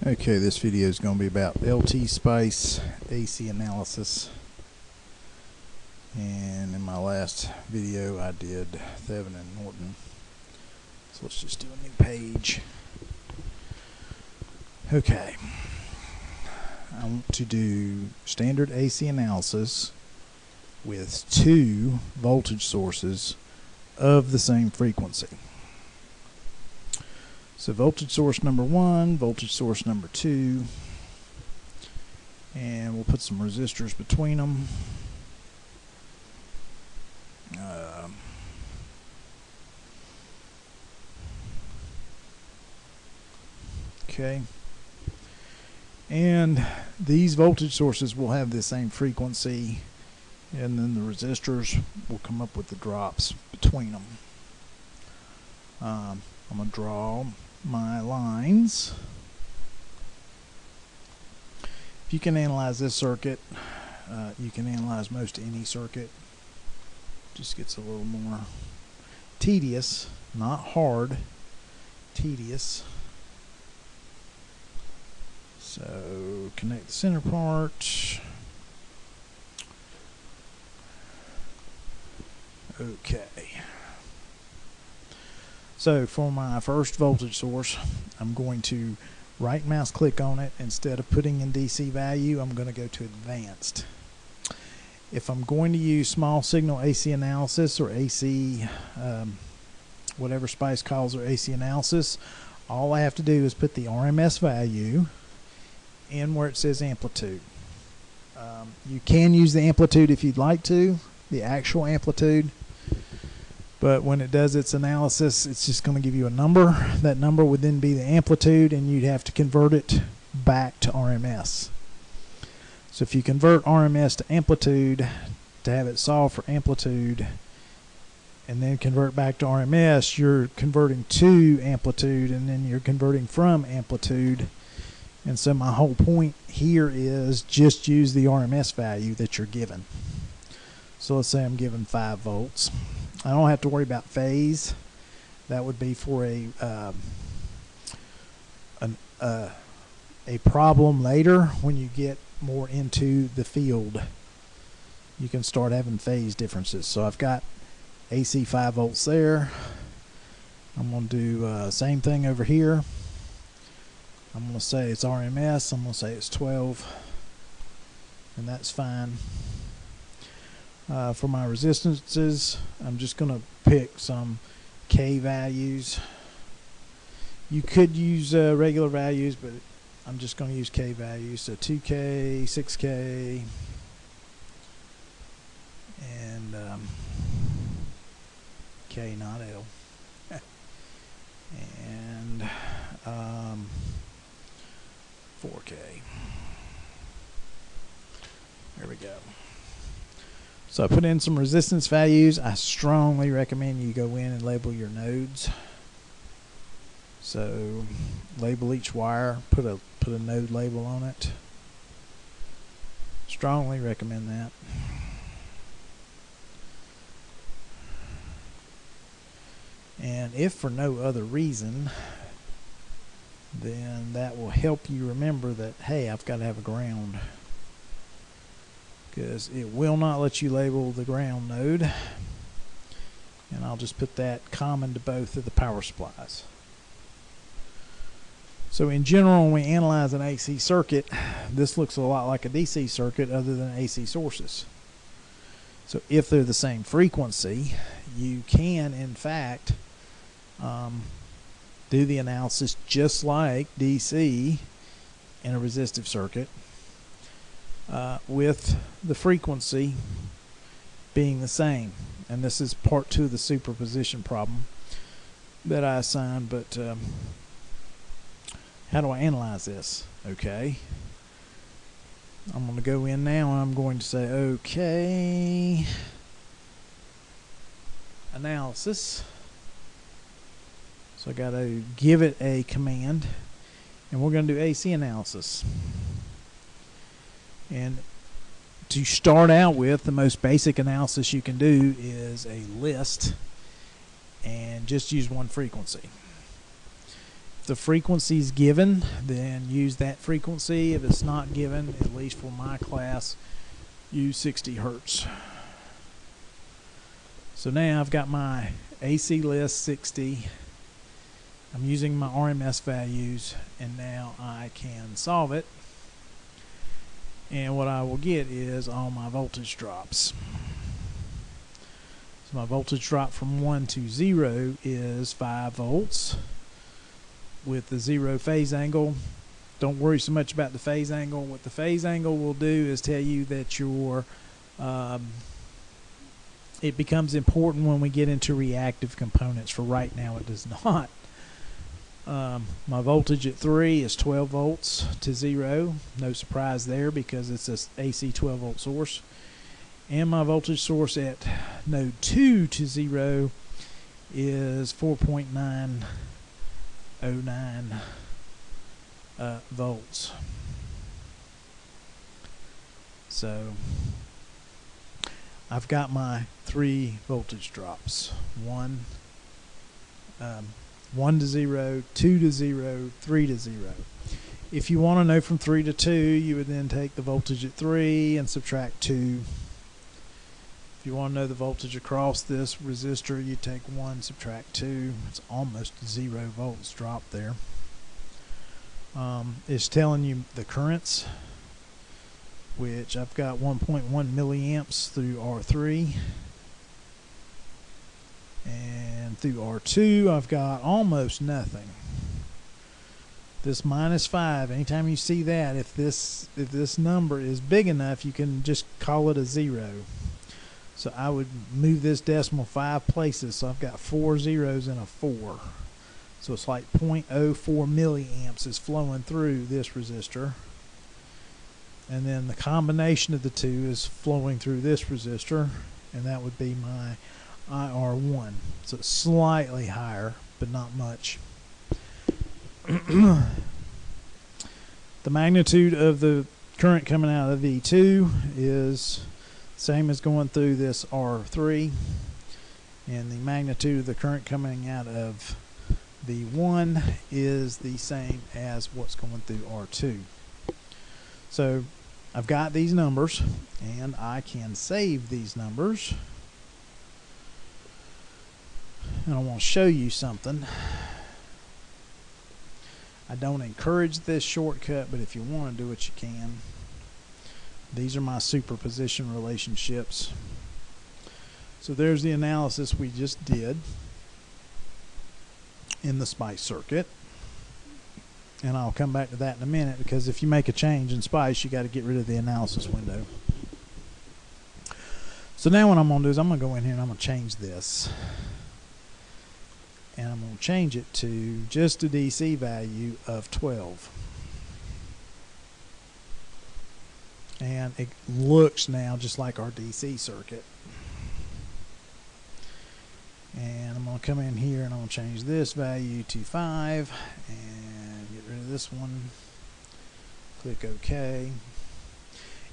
Okay, this video is going to be about LTspiceACanalysis, and in my last video I did Theven and Norton, so let's just do a new page. Okay, I want to do standard AC analysis with two voltage sources of the same frequency. So voltage source number 1, voltage source number 2, and we'll put some resistors between them. Okay, and these voltage sources will have the same frequency, and then the resistors will come up with the drops between them. I'm going to draw my lines. If you can analyze this circuit, you can analyze most any circuit. Just gets a little more tedious, not hard, tedious. So connect the center part. Okay. So for my first voltage source, I'm going to right mouse click on it. Instead of putting in DC value, I'm going to go to advanced. If I'm going to use small signal AC analysis or AC, whatever Spice calls their AC analysis, all I have to do is put the RMS value in where it says amplitude. You can use the amplitude if you'd like to, the actual amplitude. But when it does its analysis, it's just going to give you a number. That number would then be the amplitude, and you'd have to convert it back to RMS. So if you convert RMS to amplitude to have it solve for amplitude, and then convert back to RMS, you're converting to amplitude, and then you're converting from amplitude. And so my whole point here is just use the RMS value that you're given. So let's say I'm given 5 volts. I don't have to worry about phase. That would be for a problem later when you get more into the field. You can start having phase differences. So I've got AC 5 volts there. I'm going to do same thing over here. I'm going to say it's RMS. I'm going to say it's 12, and that's fine. For my resistances, I'm just going to pick some K values. You could use regular values, but I'm just going to use K values. So 2K, 6K, and K, not L. And 4K. There we go. So I put in some resistance values. I strongly recommend you go in and label your nodes. So label each wire, put a node label on it. Strongly recommend that. And if for no other reason, then that will help you remember that, hey, I've got to have a ground, because it will not let you label the ground node. And I'll just put that common to both of the power supplies. So in general, when we analyze an AC circuit, this looks a lot like a DC circuit other than AC sources. So if they're the same frequency, you can in fact do the analysis just like DC in a resistive circuit, with the frequency being the same. And this is part 2 of the superposition problem that I assigned. But how do I analyze this? Okay, I'm going to go in now and I'm going to say okay, analysis. So I got to give it a command, and we're going to do AC analysis. And to start out with, the most basic analysis you can do is a list and just use one frequency. the frequency is given, then use that frequency. If it's not given, at least for my class, use 60 Hertz. So now I've got my AC list 60. I'm using my RMS values, and now I can solve it. And what I will get is all my voltage drops. So my voltage drop from 1 to 0 is 5 volts with the 0 phase angle. Don't worry so much about the phase angle. What the phase angle will do is tell you that your it becomes important when we get into reactive components. For right now, it does not. My voltage at 3 is 12 volts to 0. No surprise there because it's an AC 12 volt source. And my voltage source at node 2 to 0 is 4.909 volts. So I've got my 3 voltage drops. 1 to 0, 2 to 0, 3 to 0. If you want to know from 3 to 2, you would then take the voltage at 3 and subtract 2. If you want to know the voltage across this resistor, you take 1, subtract 2. It's almost 0 volts drop there. It's telling you the currents, which I've got 1.1 milliamps through R3. And through R2, I've got almost nothing. This -5, anytime you see that, if this number is big enough, you can just call it a 0. So I would move this decimal 5 places. So I've got 4 zeros and a 4. So it's like 0.04 milliamps is flowing through this resistor. And then the combination of the two is flowing through this resistor. And that would be my IR1. So it's slightly higher, but not much. The magnitude of the current coming out of V2 is same as going through this R3, and the magnitude of the current coming out of V1 is the same as what's going through R2. So I've got these numbers, and I can save these numbers. And I want to show you something. I don't encourage this shortcut, but if you want to do it, you can. These are my superposition relationships. So there's the analysis we just did in the SPICE circuit. And I'll come back to that in a minute, because if you make a change in SPICE, you got to get rid of the analysis window. So now what I'm going to do is I'm going to go in here and I'm going to change this. And I'm going to change it to just a DC value of 12. And it looks now just like our DC circuit. And I'm going to come in here and I'm going to change this value to 5 and get rid of this one. Click OK.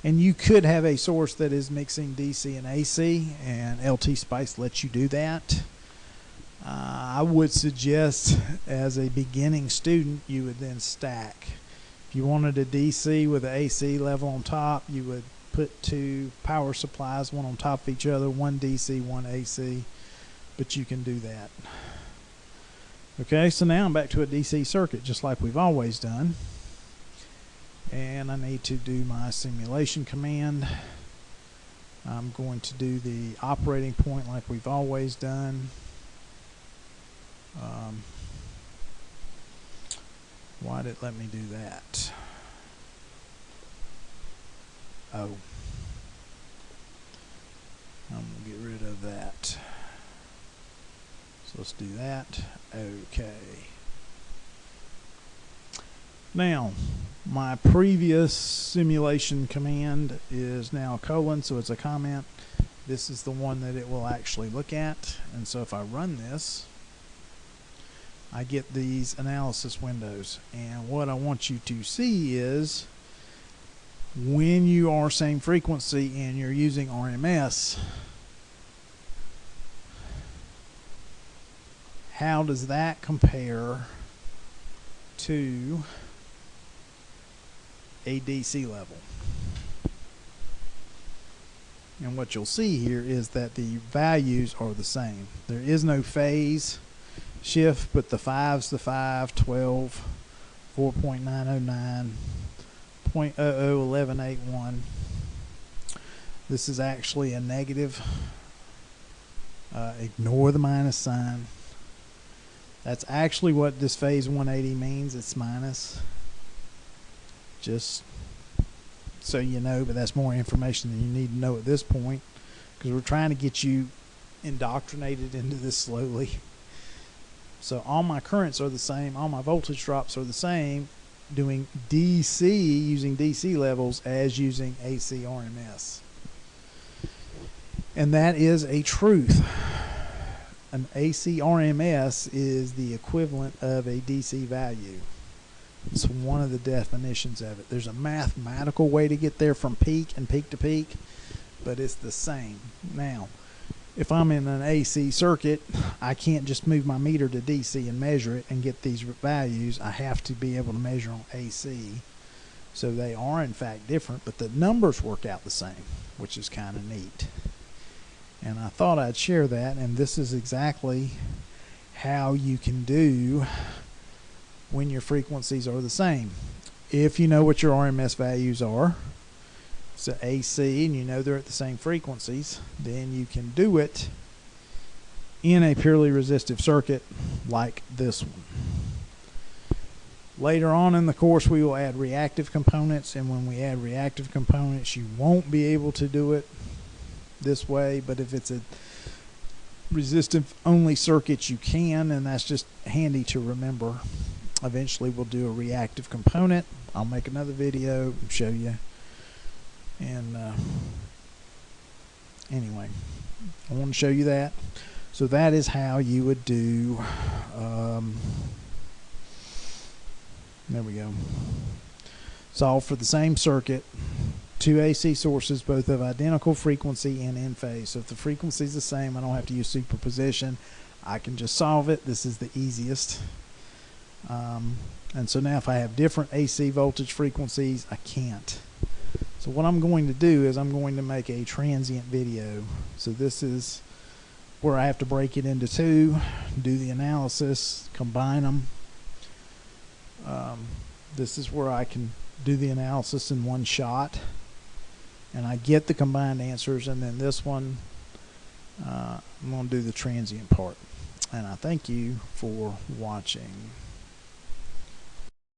And you could have a source that is mixing DC and AC, and LTspice lets you do that. I would suggest as a beginning student you would then stack. If you wanted a DC with an AC level on top, you would put 2 power supplies, one on top of each other, one DC, one AC, but you can do that. Okay, so now I'm back to a DC circuit just like we've always done. And I need to do my simulation command. I'm going to do the operating point like we've always done. Why did it let me do that? Oh, I'm going to get rid of that. So let's do that. Okay. Now, my previous simulation command is now a colon, so it's a comment. This is the one that it will actually look at. And so if I run this, I get these analysis windows. And what I want you to see is when you are same frequency and you're using RMS, how does that compare to a DC level. And what you'll see here is that the values are the same. There is no phase shift, but the 5's the 5, 12, 4.909, 0.001181. This is actually a negative. Ignore the minus sign. That's actually what this phase 180 means. It's minus. Just so you know, but that's more information than you need to know at this point, because we're trying to get you indoctrinated into this slowly. So all my currents are the same, all my voltage drops are the same, doing DC using DC levels as using AC RMS. And that is a truth. An AC RMS is the equivalent of a DC value. It's one of the definitions of it. There's a mathematical way to get there from peak and peak to peak, but it's the same. Now, if I'm in an AC circuit, I can't just move my meter to DC and measure it and get these values. I have to be able to measure on AC. So they are in fact different, but the numbers work out the same, which is kind of neat. And I thought I'd share that, and this is exactly how you can do when your frequencies are the same. If you know what your RMS values are, so AC, and you know they're at the same frequencies, then you can do it in a purely resistive circuit like this one. Later on in the course, we will add reactive components, and when we add reactive components, you won't be able to do it this way, but if it's a resistive only circuit, you can, and that's just handy to remember. Eventually we'll do a reactive component. I'll make another video and show you. And anyway, I want to show you that. So that is how you would do there we go. Solve for the same circuit, two AC sources, both of identical frequency and in phase. So if the frequency is the same, I don't have to use superposition. I can just solve it. This is the easiest. And so now if I have different AC voltage frequencies, I can't. So what I'm going to do is I'm going to make a transient video. So this is where I have to break it into two, do the analysis, combine them. This is where I can do the analysis in one shot, and I get the combined answers. And then this one, I'm going to do the transient part. And I thank you for watching.